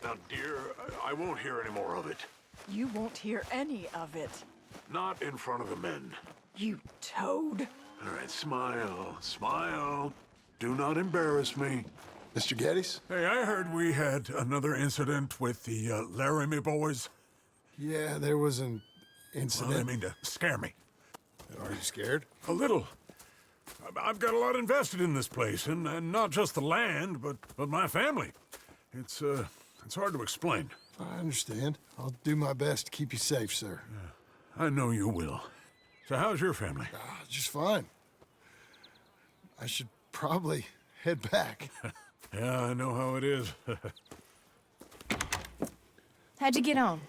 Now, dear, I won't hear any more of it. You won't hear any of it. Not in front of the men. You toad. All right, smile, smile. Do not embarrass me. Mr. Geddes? Hey, I heard we had another incident with the Laramie boys. Yeah, there was an Well, incident. I mean to scare me. Are you scared? A little. I've got a lot invested in this place, and not just the land, but my family. It's hard to explain. I understand. I'll do my best to keep you safe, sir. I know you will. So how's your family? Just fine. I should probably head back. Yeah, I know how it is. How'd you get on?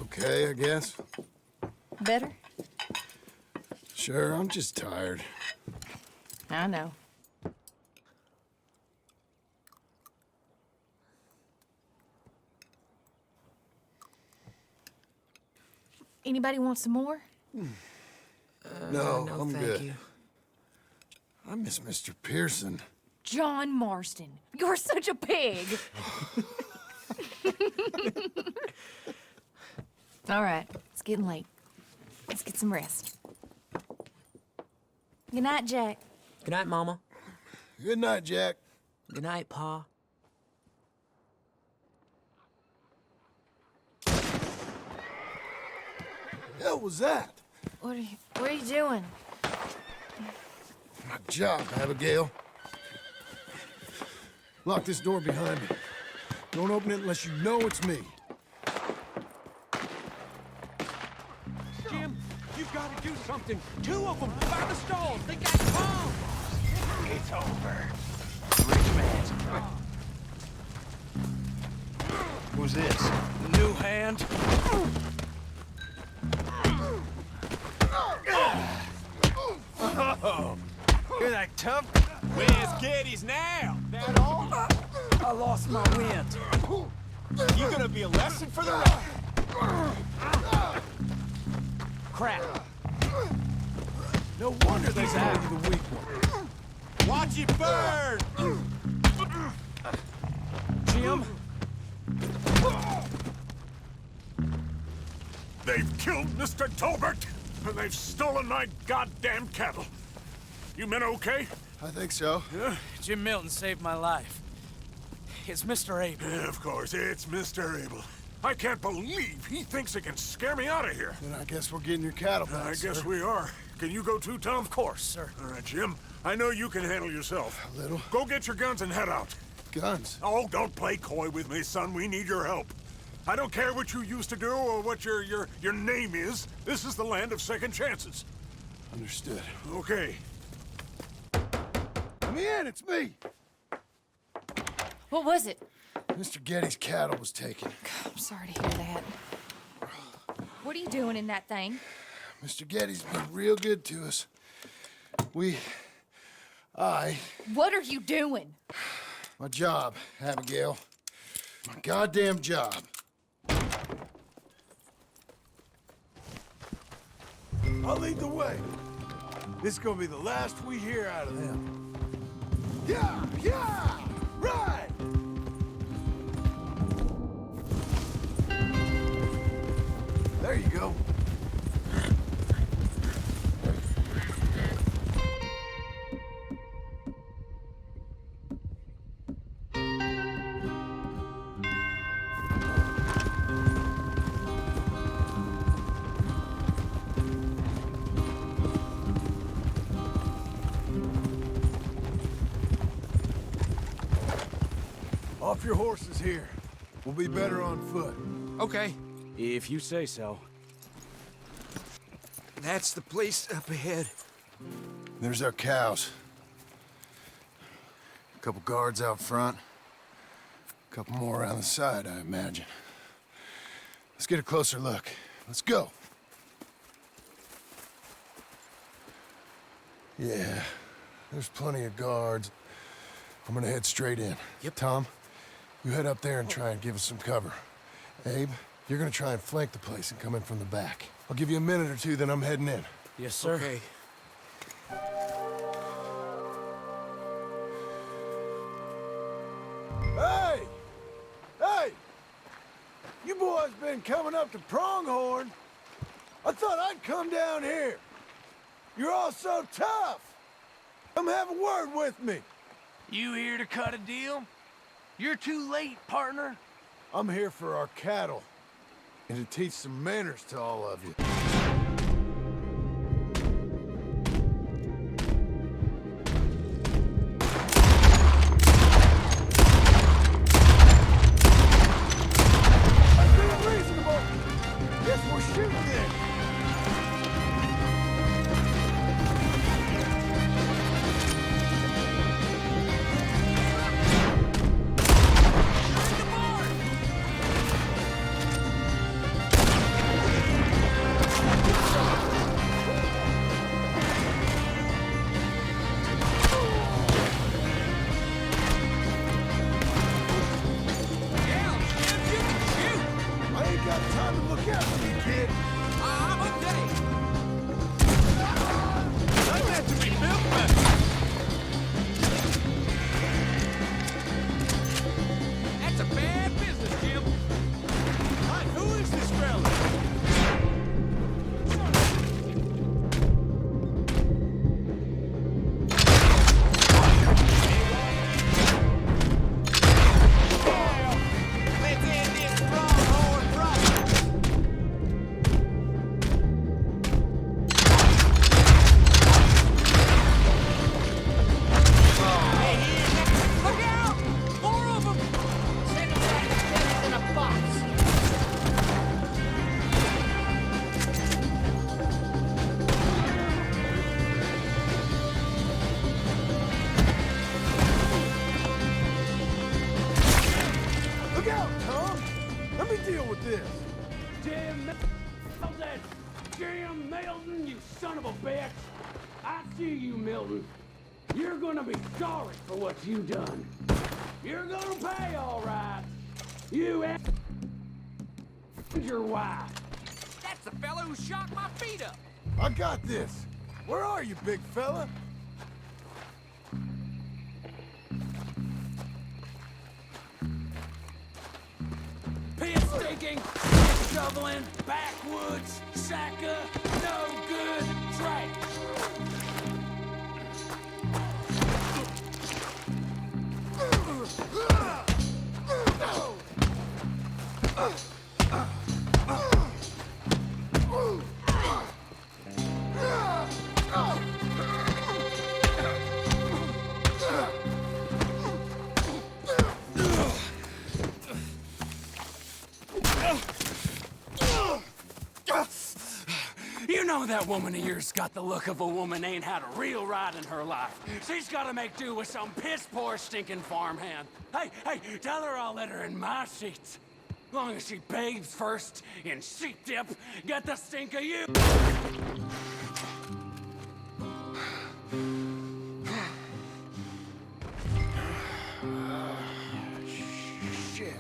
Okay, I guess. Better? Sure, I'm just tired. I know. Anybody want some more? No, no, I'm thank good. you. I miss Mr. Pearson. John Marston, you're such a pig. All right, it's getting late. Let's get some rest. Good night, Jack. Good night, Mama. Good night, Jack. Good night, Pa. Hell was that? What are you doing? My job, Abigail. Lock this door behind me. Don't open it unless you know it's me. Jim, you've got to do something. Two of them by the stalls. They got bombs. It's over. Rich man's problem. Who's this? New hand. Oh, you're that tough? Where's Geddes now? That all? I lost my wind. You gonna be a lesson for the rest. Crap. No wonder they call you the weak one. Watch it burn! Jim? They've killed Mr. Tolbert, and they've stolen my goddamn cattle. You men okay? I think so. Yeah? Jim Milton saved my life. It's Mr. Abel. Yeah, of course, it's Mr. Abel. I can't believe he thinks he can scare me out of here. Then I guess we're getting your cattle back, I guess sir. we are. Can you go too, Tom? Of course, sir. All right, Jim. I know you can handle yourself. A little. Go get your guns and head out. Guns. Oh, don't play coy with me, son. We need your help. I don't care what you used to do or what your name is. This is the land of second chances. Understood. Okay. Let me in, it's me! What was it? Mr. Geddes' cattle was taken. I'm sorry to hear that. What are you doing in that thing? Mr. Geddes been real good to us. What are you doing? My job, Abigail. My goddamn job. I'll lead the way. This is gonna be the last we hear out of them. Yeah! Yeah! Right! There you go. Off your horses here. We'll be better on foot. Okay, if you say so. That's the place up ahead. There's our cows. A couple guards out front. A couple more around the side, I imagine. Let's get a closer look. Let's go. Yeah, there's plenty of guards. I'm gonna head straight in. Yep. Tom, you head up there and try and give us some cover. Abe, you're gonna try and flank the place and come in from the back. I'll give you a minute or two, then I'm heading in. Yes, sir. Okay. Hey! been coming up to Pronghorn. I thought I'd come down here. You're all so tough. Come have a word with me. You here to cut a deal? You're too late, partner. I'm here for our cattle and to teach some manners to all of you. I'm being reasonable. Guess we're shooting then. I ain't got time to look out for you, kid. I'm okay. I meant to be built better. That's a bad business, Jim. Hi, who is this fella? Let's end this Pronghorn problem. Look out! More of them! Send them back to in a box. Look out, Tom. Let me deal with this. Jim Milton, you son of a bitch! I see you, Milton. You're gonna be sorry for what you done. You're gonna pay, all right. You and your wife. That's the fella who shot my feet up. I got this. Where are you, big fella? Pit stinking, shoveling, backwoods, sacker, no good trash. You know that woman of yours got the look of a woman ain't had a real ride in her life. She's gotta make do with some piss-poor stinking farmhand. Hey, tell her I'll let her in my sheets. Long as she bathes first in sheep dip, get the stink of you. Shit.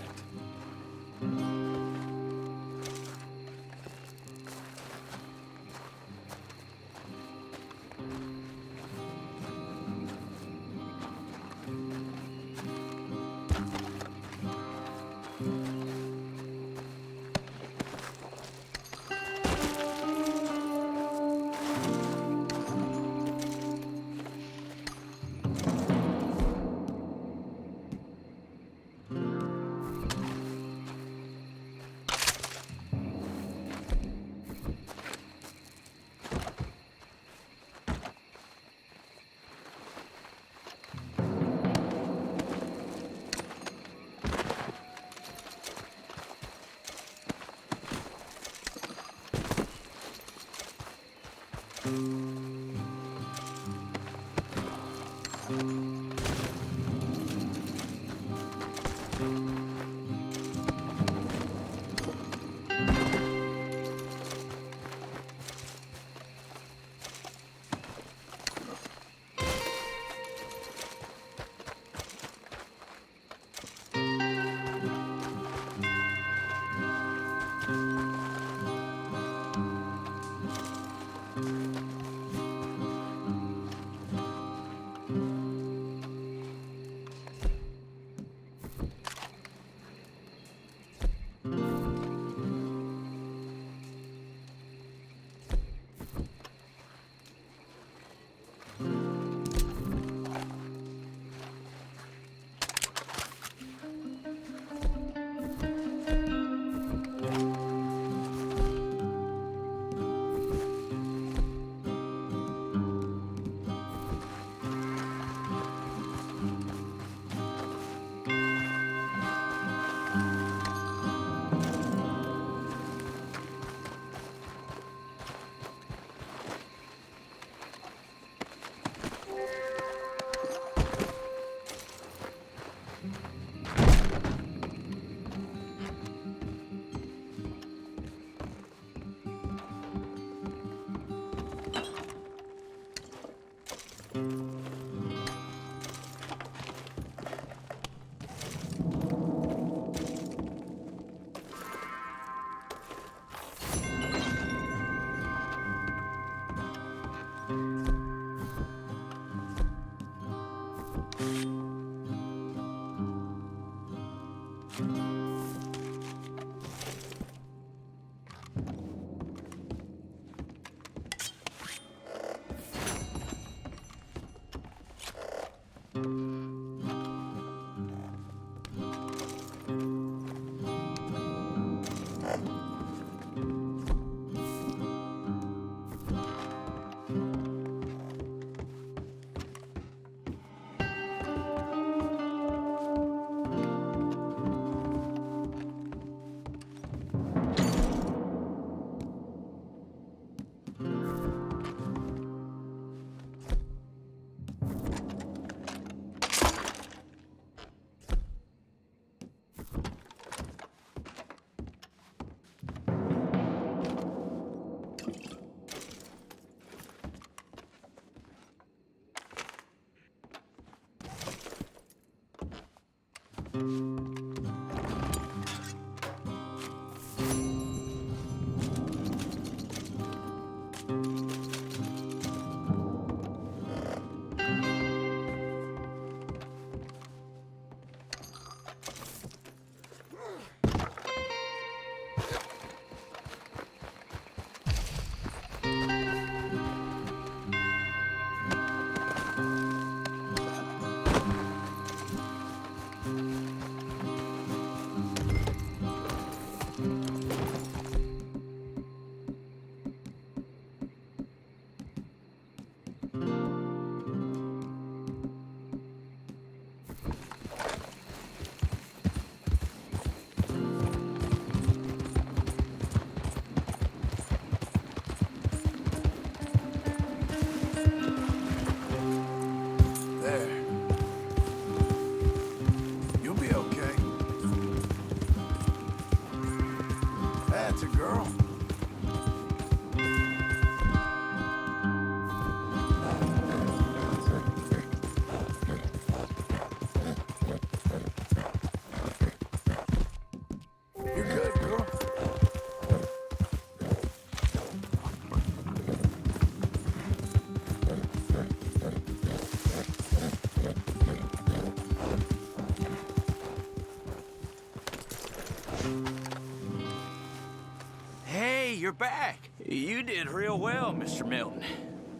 You're back. You did real well, Mr. Milton.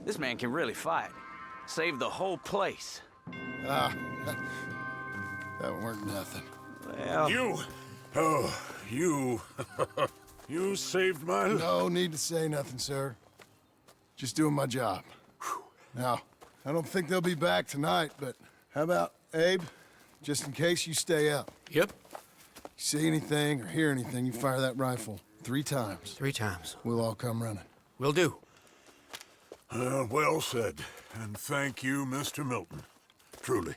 This man can really fight. Saved the whole place. Ah, that weren't nothing. Well... You. You saved my life. No need to say nothing, sir. Just doing my job. Now, I don't think they'll be back tonight, but how about Abe? Just in case you stay up. Yep. See anything or hear anything, you fire that rifle 3 times. 3 times. We'll all come running. Will do. Well said. And thank you, Mr. Milton. Truly.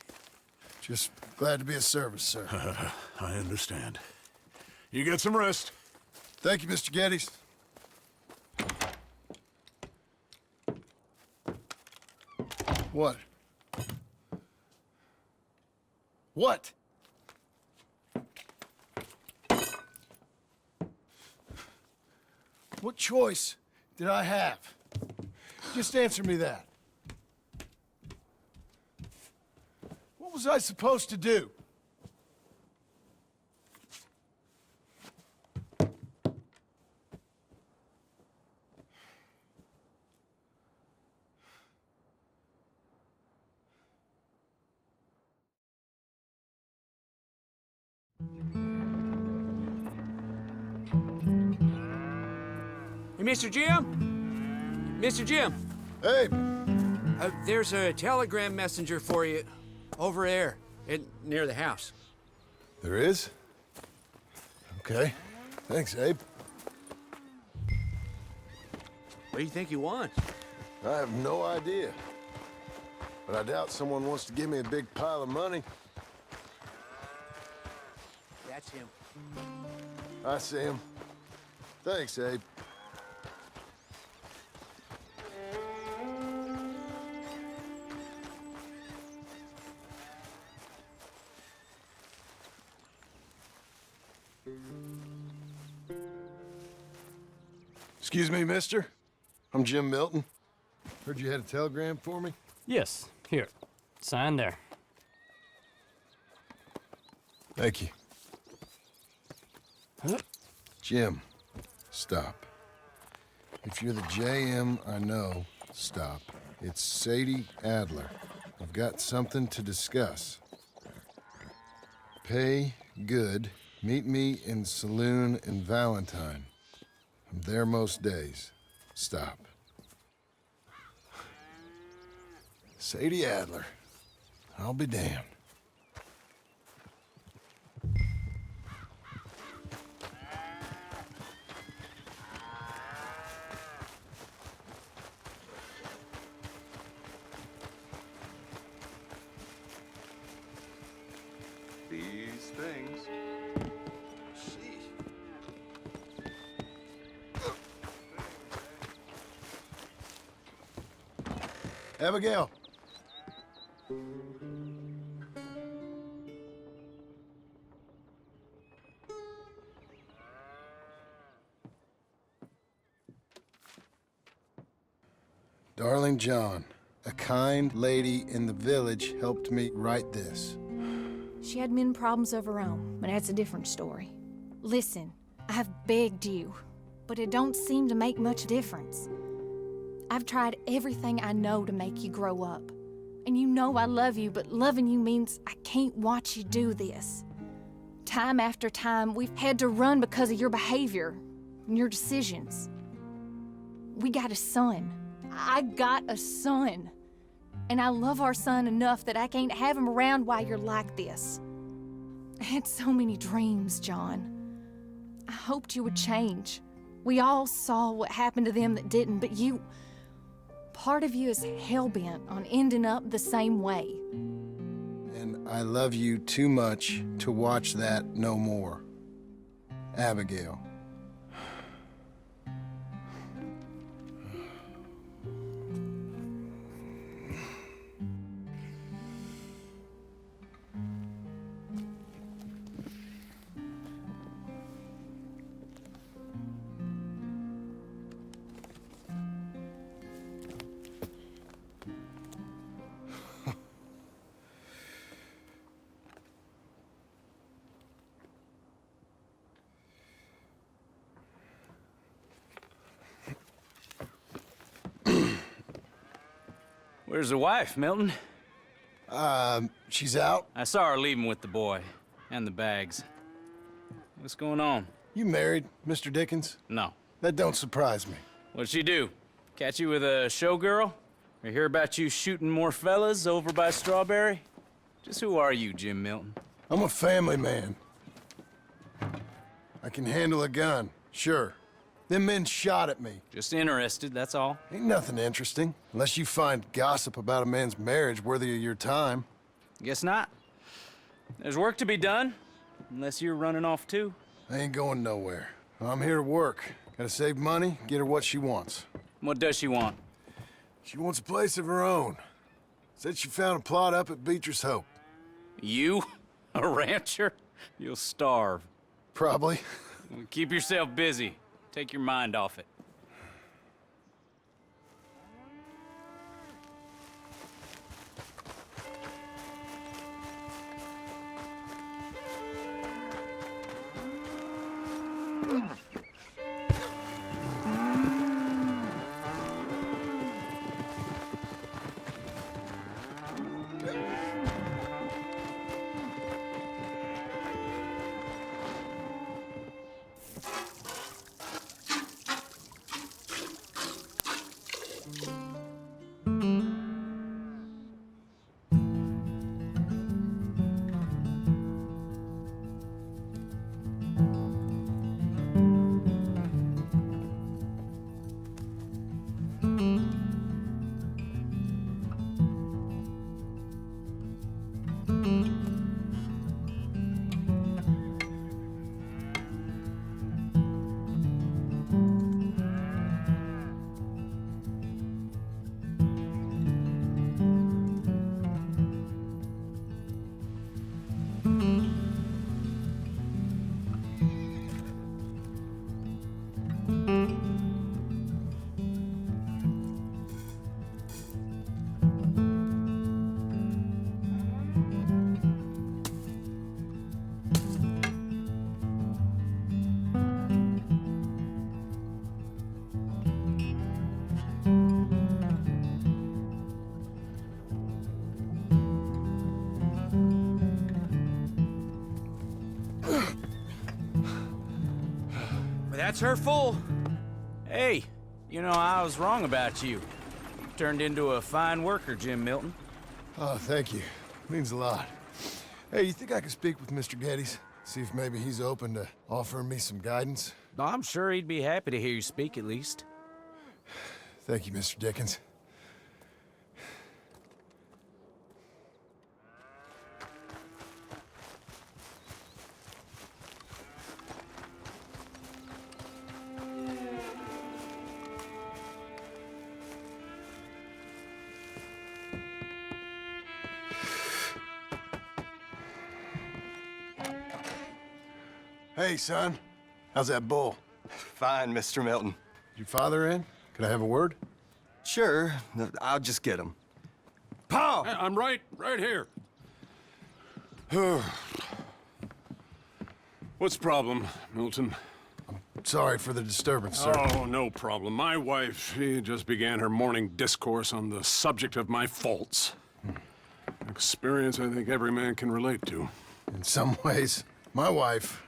Just glad to be of service, sir. I understand. You get some rest. Thank you, Mr. Geddes. What? What? What choice did I have? Just answer me that. What was I supposed to do? Hey, Mr. Jim? Mr. Jim, Hey, there's a telegram messenger for you over there near the house. there is? Okay. Thanks, Abe. What do you think he wants? I have no idea. But I doubt someone wants to give me a big pile of money. That's him. I see him. Thanks, Abe. Excuse me, mister. I'm Jim Milton. Heard you had a telegram for me? Yes, here. Sign there. Thank you. Jim, stop. If you're the JM I know, stop. It's Sadie Adler. I've got something to discuss. Pay good. Meet me in Saloon in Valentine. I'm there most days. Stop. Sadie Adler. I'll be damned. These things. Abigail. Darling John, a kind lady in the village helped me write this. She had men problems of her own, but that's a different story. Listen, I've begged you, but it don't seem to make much difference. I've tried everything I know to make you grow up. And you know I love you, but loving you means I can't watch you do this. Time after time, we've had to run because of your behavior and your decisions. We got a son. I got a son. And I love our son enough that I can't have him around while you're like this. I had so many dreams, John. I hoped you would change. We all saw what happened to them that didn't, but you... Part of you is hell-bent on ending up the same way. And I love you too much to watch that no more. Abigail. Where's the wife, Milton? She's out. I saw her leaving with the boy. And the bags. What's going on? You married, Mr. Dickens? No. That don't surprise me. What'd she do? Catch you with a showgirl? Or hear about you shooting more fellas over by Strawberry? Just who are you, Jim Milton? I'm a family man. I can handle a gun, sure. Them men shot at me. Just interested, that's all. Ain't nothing interesting, unless you find gossip about a man's marriage worthy of your time. Guess not. There's work to be done, unless you're running off too. I ain't going nowhere. I'm here to work. Gotta save money, get her what she wants. What does she want? She wants a place of her own. Said she found a plot up at Beecher's Hope. You? A rancher? You'll starve. Probably. Keep yourself busy. Take your mind off it. That's her full. Hey, you know, I was wrong about you. Turned into a fine worker, Jim Milton. Oh, thank you. Means a lot. Hey, you think I could speak with Mr. Geddes? See if maybe he's open to offering me some guidance? I'm sure he'd be happy to hear you speak, at least. Thank you, Mr. Dickens. Hey, son. How's that bull? Fine, Mr. Milton. Your father in? Can I have a word? Sure, I'll just get him. Pa! I'm right here. What's the problem, Milton? Sorry for the disturbance, sir. Oh, no problem. My wife, she just began her morning discourse on the subject of my faults. Experience I think every man can relate to. In some ways, my wife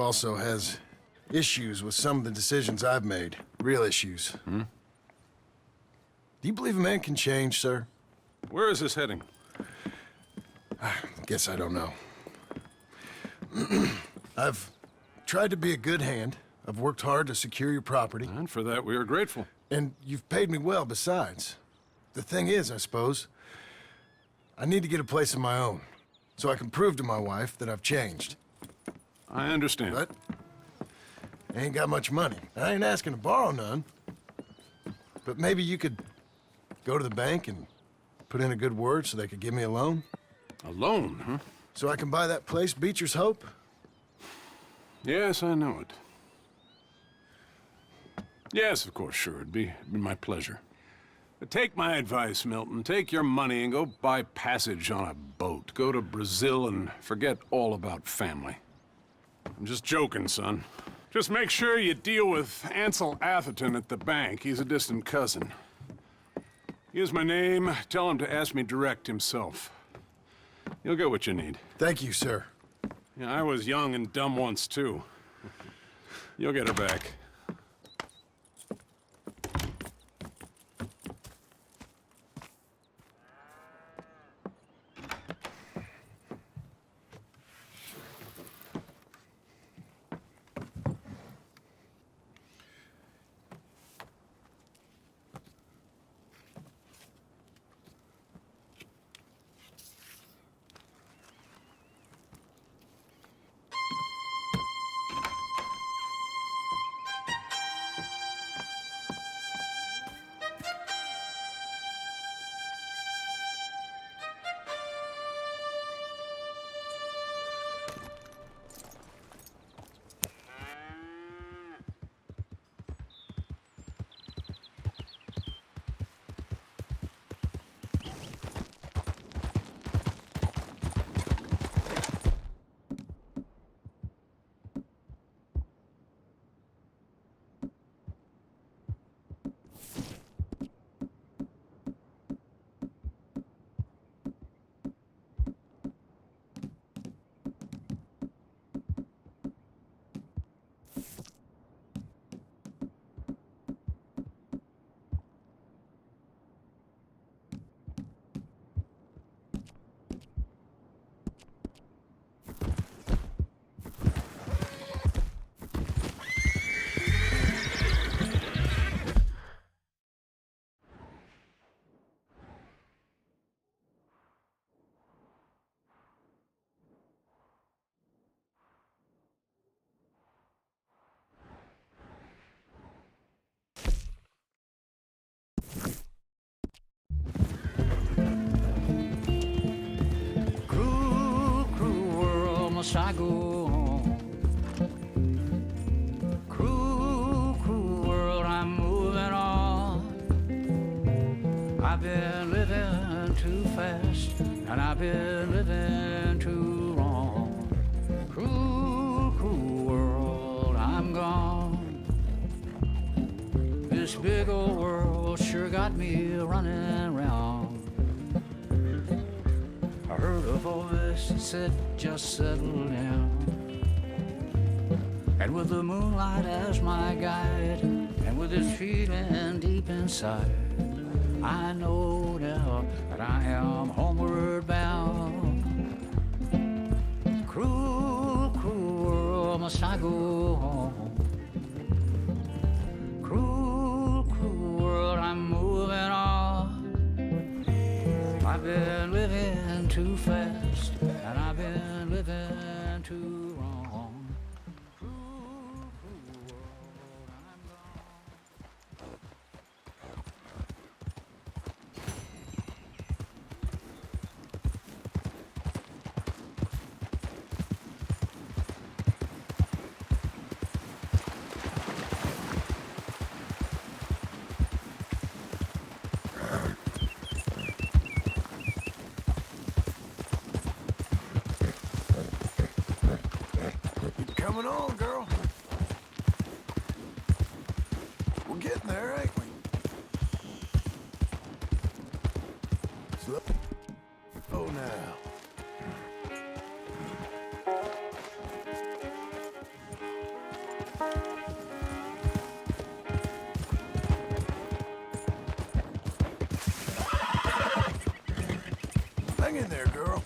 also has issues with some of the decisions I've made. Real issues. Hmm? Do you believe a man can change, sir? Where is this heading? Guess I don't know. I've tried to be a good hand. I've worked hard to secure your property. And for that, we are grateful. And you've paid me well besides. The thing is, I suppose, I need to get a place of my own, so I can prove to my wife that I've changed. I understand. But I ain't got much money. I ain't asking to borrow none. But maybe you could go to the bank and put in a good word so they could give me a loan? A loan, huh? So I can buy that place, Beecher's Hope? Yes, I know it. Yes, of course, sure. It'd be my pleasure. But take my advice, Milton. Take your money and go buy passage on a boat. Go to Brazil and forget all about family. I'm just joking, son. Just make sure you deal with Ansel Atherton at the bank. He's a distant cousin. Use my name. Tell him to ask me direct himself. You'll get what you need. Thank you, sir. Yeah, I was young and dumb once, too. You'll get her back. must I go on? Cruel, cruel world, I'm moving on. I've been living too fast, and I've been living too wrong. Cruel, cruel world, I'm gone. This big old world sure got me running round. I heard a voice that said, just settle down. And with the moonlight as my guide, and with this feeling deep inside, I know now that I am homeward bound. Cruel, cruel world, must I go home? Cruel, cruel world, I'm moving on. I've been living too fast, and I've been living too wrong. Cruel, cruel world, I'm gone. Keep coming on, girl. We're getting there, ain't we? Slow. Oh, now. Hang in there, girl.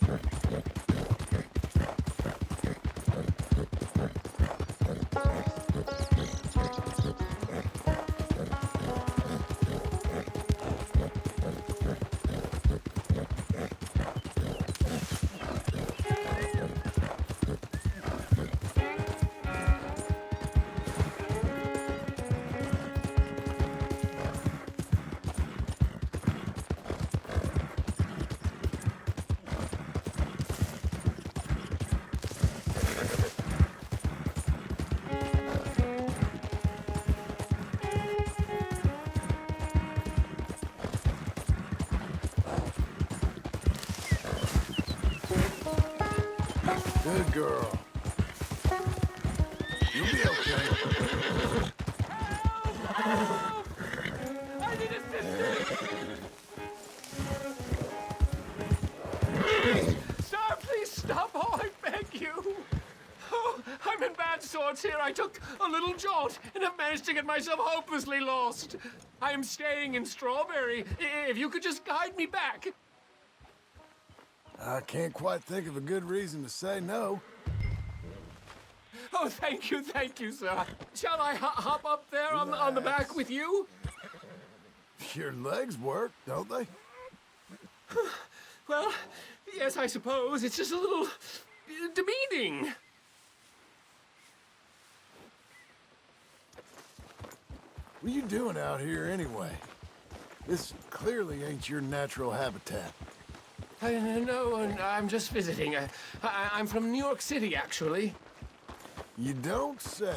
Good girl. You'll be okay. I need assistance! Sir, please stop! Oh, I beg you! Oh, I'm in bad sorts here. I took a little jaunt and have managed to get myself hopelessly lost. I am staying in Strawberry. If you could just guide me back. I can't quite think of a good reason to say no. Oh, thank you, sir. Shall I hop up there on the back with you? Your legs work, don't they? Well, yes, I suppose. It's just a little demeaning. What are you doing out here anyway? This clearly ain't your natural habitat. No, I'm just visiting. I'm from New York City, actually. You don't say.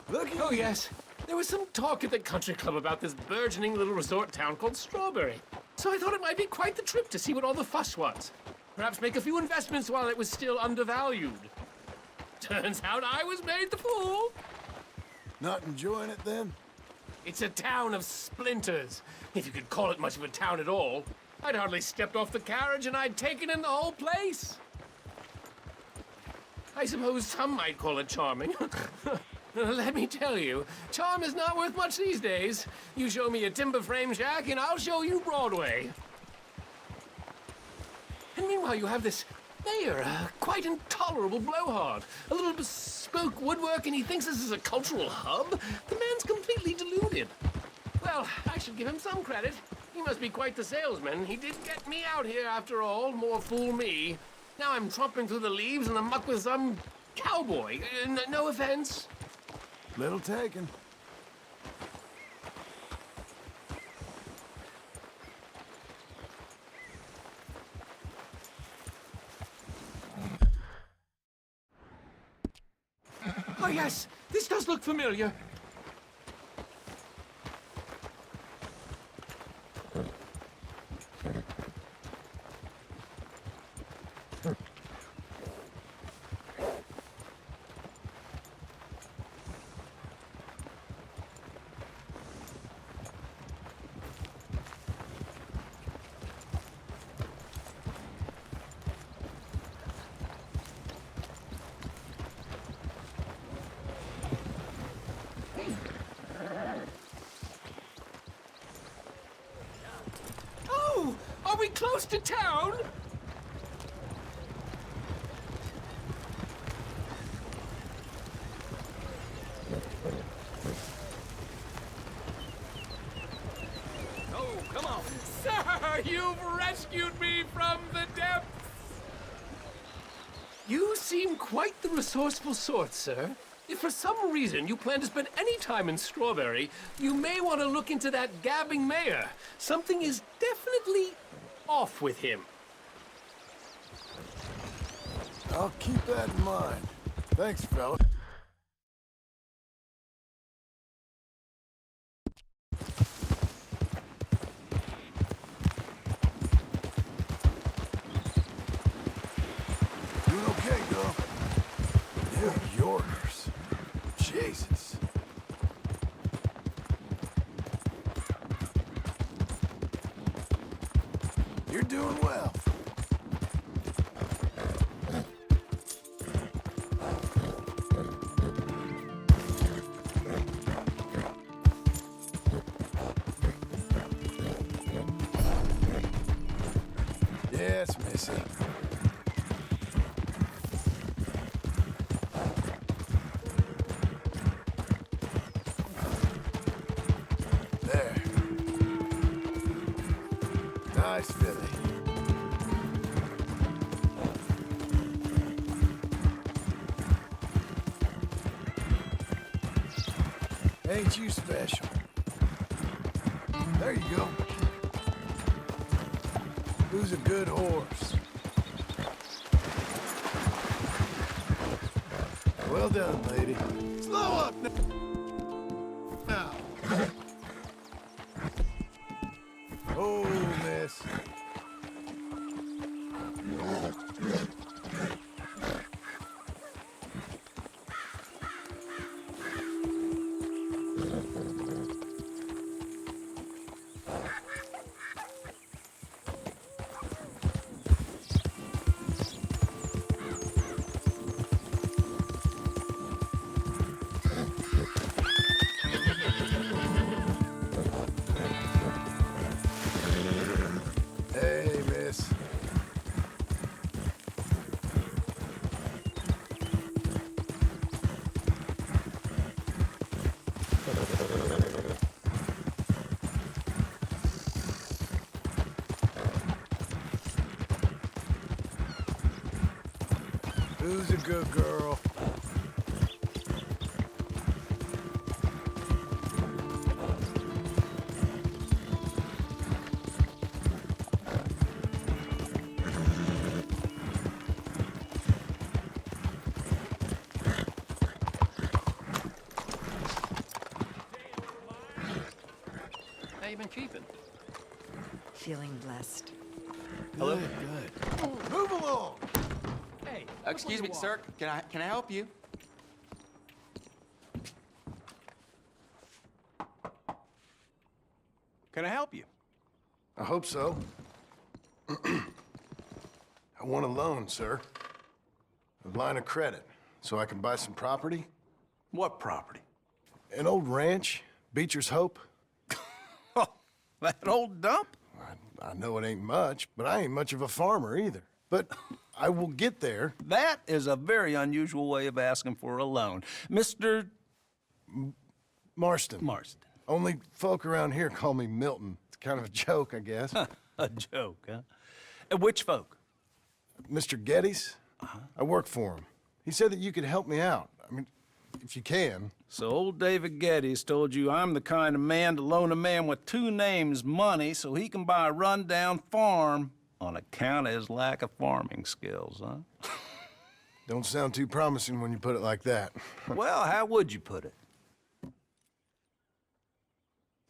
Look at Oh, you. yes. There was some talk at the country club about this burgeoning little resort town called Strawberry. So I thought it might be quite the trip to see what all the fuss was. Perhaps make a few investments while it was still undervalued. Turns out I was made the fool. Not enjoying it then? It's a town of splinters, if you could call it much of a town at all. I'd hardly stepped off the carriage and I'd taken in the whole place. I suppose some might call it charming. Let me tell you, charm is not worth much these days. You show me a timber frame shack and I'll show you Broadway. And meanwhile, you have this mayor, a quite intolerable blowhard. A little bespoke woodwork, and he thinks this is a cultural hub? The man's completely deluded. Well, I should give him some credit. He must be quite the salesman. He did get me out here after all. More fool me. Now I'm tromping through the leaves in the muck with some cowboy. No offense. Little taken. Oh, yes. This does look familiar. close to town? Oh, come on. Sir, you've rescued me from the depths. You seem quite the resourceful sort, sir. If for some reason you plan to spend any time in Strawberry, you may want to look into that gabbing mayor. Something is definitely off with him. I'll keep that in mind. Thanks, fella. Doing okay, girl? New Yorkers. Jesus. You're doing well. Yes, Missy. There. Nice filly. Ain't you special? There you go. Who's a good horse? Well done, lady. Slow up now. Oh, miss. Hey, miss. Who's a good girl? How you been keeping? Feeling blessed. Hello? Good. Move along. Hey, Excuse me, sir. Can I help you? Can I help you? I hope so. I want a loan, sir. A line of credit, so I can buy some property. What property? An old ranch, Beecher's Hope. Oh, that old dump? I know it ain't much, but I ain't much of a farmer either. But I will get there. That is a very unusual way of asking for a loan. Mr. Marston. Marston. Only folk around here call me Milton. It's kind of a joke, I guess. A joke, huh? Which folk? Mr. Geddes. I work for him. He said that you could help me out. I mean, if you can. So old David Geddes told you I'm the kind of man to loan a man with two names money so he can buy a rundown farm on account of his lack of farming skills, huh? Don't sound too promising when you put it like that. Well, how would you put it?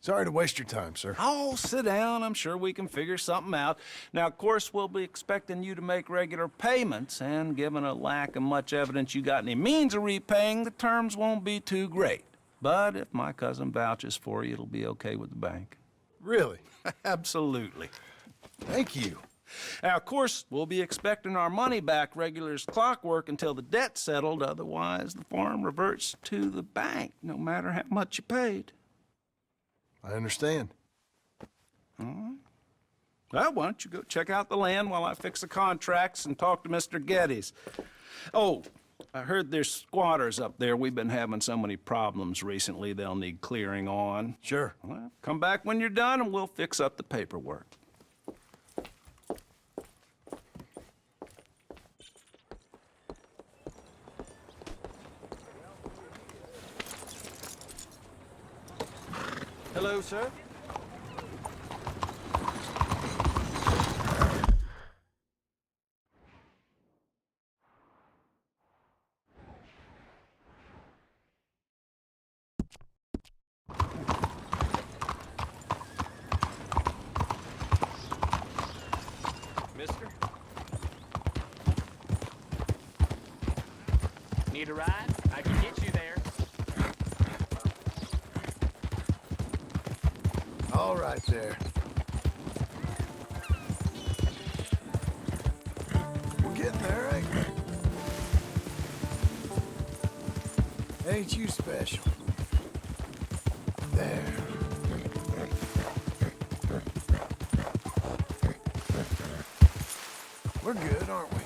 Sorry to waste your time, sir. Oh, sit down. I'm sure we can figure something out. Now, of course, we'll be expecting you to make regular payments, and given a lack of much evidence you got any means of repaying, the terms won't be too great. But if my cousin vouches for you, it'll be okay with the bank. Really? Absolutely. Thank you. Now, of course, we'll be expecting our money back regular as clockwork until the debt's settled. Otherwise, the farm reverts to the bank, no matter how much you paid. I understand. All right. Well, why don't you go check out the land while I fix the contracts and talk to Mr. Geddes? Oh, I heard there's squatters up there. We've been having so many problems recently, they'll need clearing on. Sure. Well, come back when you're done and we'll fix up the paperwork. Hello, sir. Mister? Need a ride? I can get you there. All right there. We're getting there, ain't we? Ain't you special? There. We're good, aren't we?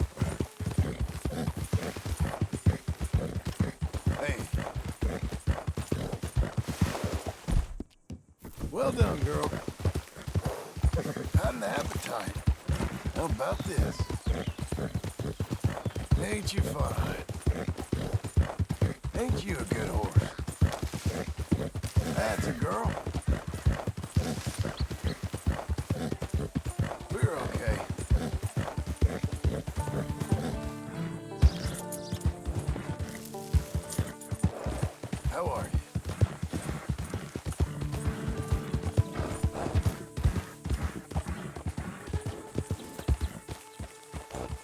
Hey. Well done, girl. Had an appetite. How about this? Ain't you fine? Ain't you a good horse? That's a girl. We're okay. How are you?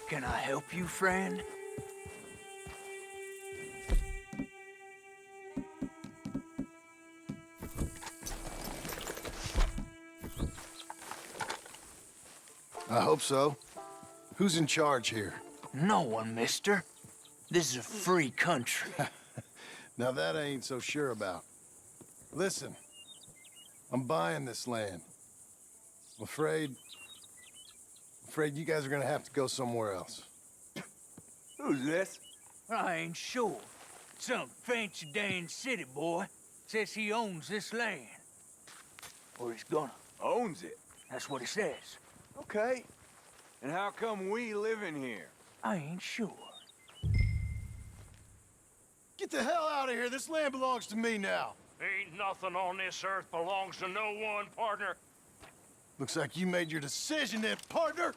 Can I help you, friend? I hope so. Who's in charge here? No one, mister. This is a free country. Now that I ain't so sure about. Listen, I'm buying this land. I'm afraid you guys are gonna have to go somewhere else. Who's this? I ain't sure. Some fancy Dan city boy says he owns this land. Or he's gonna. Owns it. That's what he says. Okay. And how come we live in here? I ain't sure. Get the hell out of here. This land belongs to me now. Ain't nothing on this earth belongs to no one, partner. Looks like you made your decision then, partner.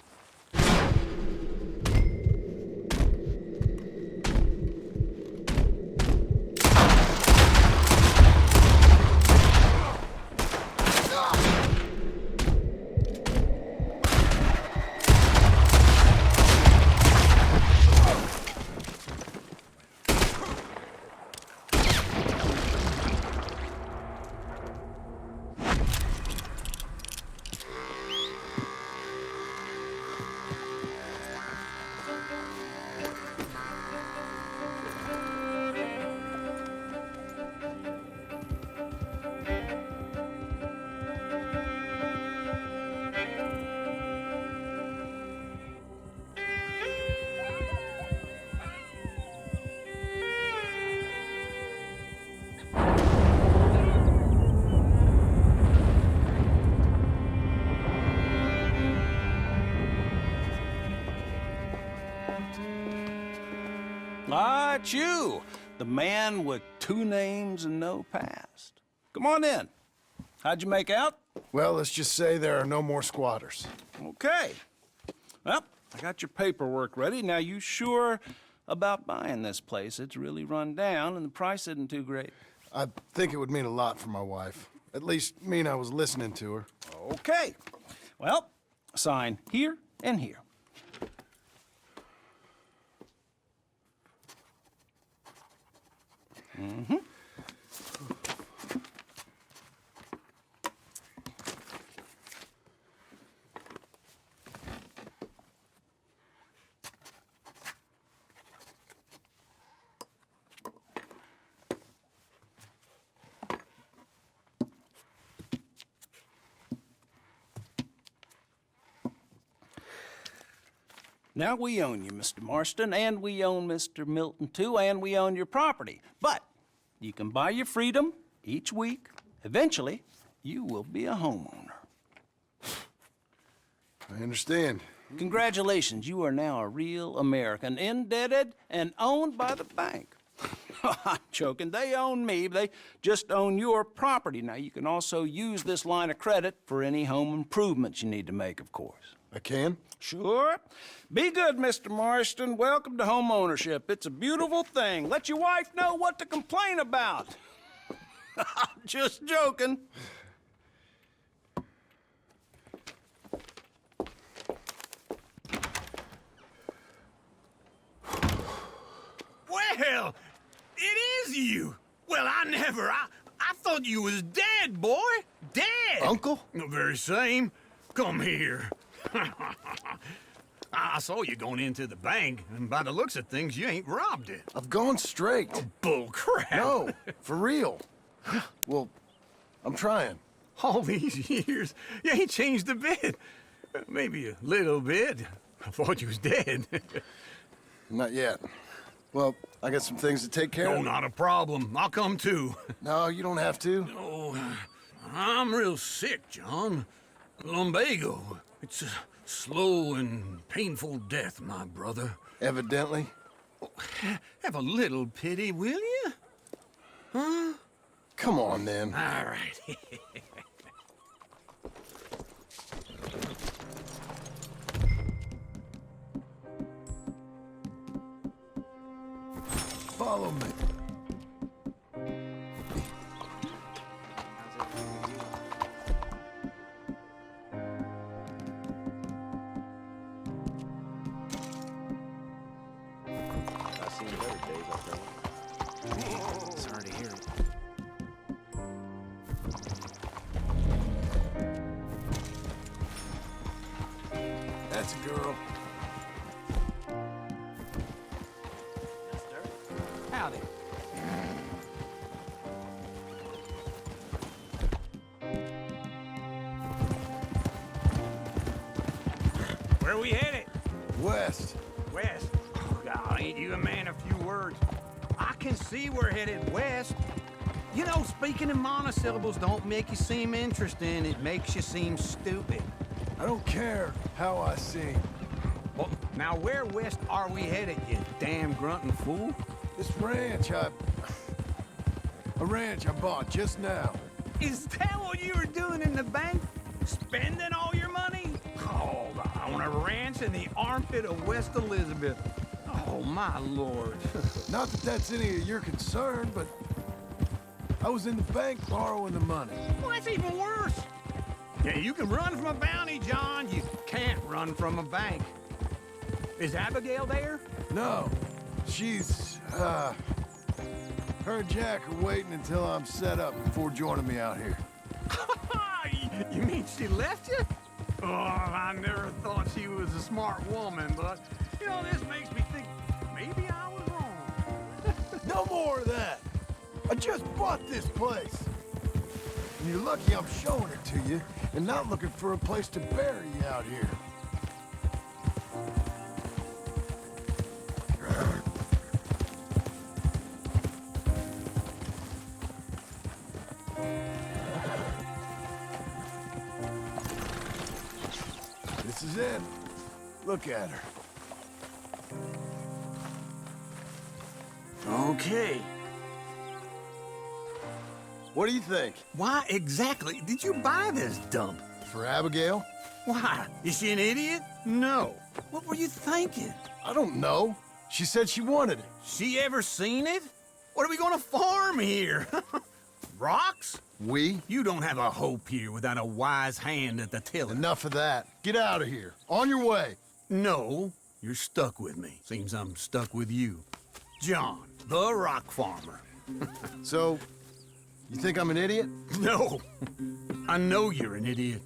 Ah, it's you, the man with 2 names and no past. Come on in. How'd you make out? Well, let's just say there are no more squatters. Okay. Well, I got your paperwork ready. Now, you sure about buying this place? It's really run down, and the price isn't too great. I think it would mean a lot for my wife. At least mean I was listening to her. Okay. Well, sign here and here. Mm-hmm. Now, we own you, Mr. Marston, and we own Mr. Milton, too, and we own your property. But you can buy your freedom each week. Eventually, you will be a homeowner. I understand. Congratulations, you are now a real American, indebted and owned by the bank. I'm joking. They own me. They just own your property. Now, you can also use this line of credit for any home improvements you need to make, of course. I can? Sure. Be good, Mr. Marston. Welcome to home ownership. It's a beautiful thing. Let your wife know what to complain about. Just joking. Well, it is you. Well, I thought you was dead, boy. Dead. Uncle? The very same. Come here. I saw you going into the bank, and by the looks of things, you ain't robbed it. I've gone straight. Oh, bull crap. No, for real. Well, I'm trying. All these years, you ain't changed a bit. Maybe a little bit. I thought you was dead. Not yet. Well, I got some things to take care of. Oh, not a problem. I'll come too. No, you don't have to. Oh, I'm real sick, John. Lumbago. It's a slow and painful death, my brother. Evidently. Have a little pity, will you? Huh? Come on, then. All right. Follow me. Sorry to hear it. That's a girl. Howdy. Where we headed? West. West. Oh, God, ain't you a man of few words? I can see we're headed west. You know, speaking in monosyllables don't make you seem interesting. It makes you seem stupid. I don't care how I sing. Well, now where west are we headed, you damn grunting fool? This ranch a ranch I bought just now. Is that what you were doing in the bank? Spending all your money? Oh, on a ranch in the armpit of West Elizabeth. Oh, my lord. Not that that's any of your concern, but I was in the bank borrowing the money. Well, that's even worse. Yeah, you can run from a bounty, John. You can't run from a bank. Is Abigail there? No. She's, her and Jack are waiting until I'm set up before joining me out here. You mean she left you? Oh, I never thought she was a smart woman, but, you know, this makes me think maybe I was wrong. No more of that. I just bought this place. And you're lucky I'm showing it to you and not looking for a place to bury you out here. This is it. Look at her. Okay. What do you think? Why exactly did you buy this dump? For Abigail? Why? Is she an idiot? No. What were you thinking? I don't know. She said she wanted it. She ever seen it? What are we gonna farm here? Rocks? We? You don't have a hope here without a wise hand at the tiller. Enough of that. Get out of here. On your way. No, you're stuck with me. Seems I'm stuck with you. John, the rock farmer. So, you think I'm an idiot? No. I know you're an idiot.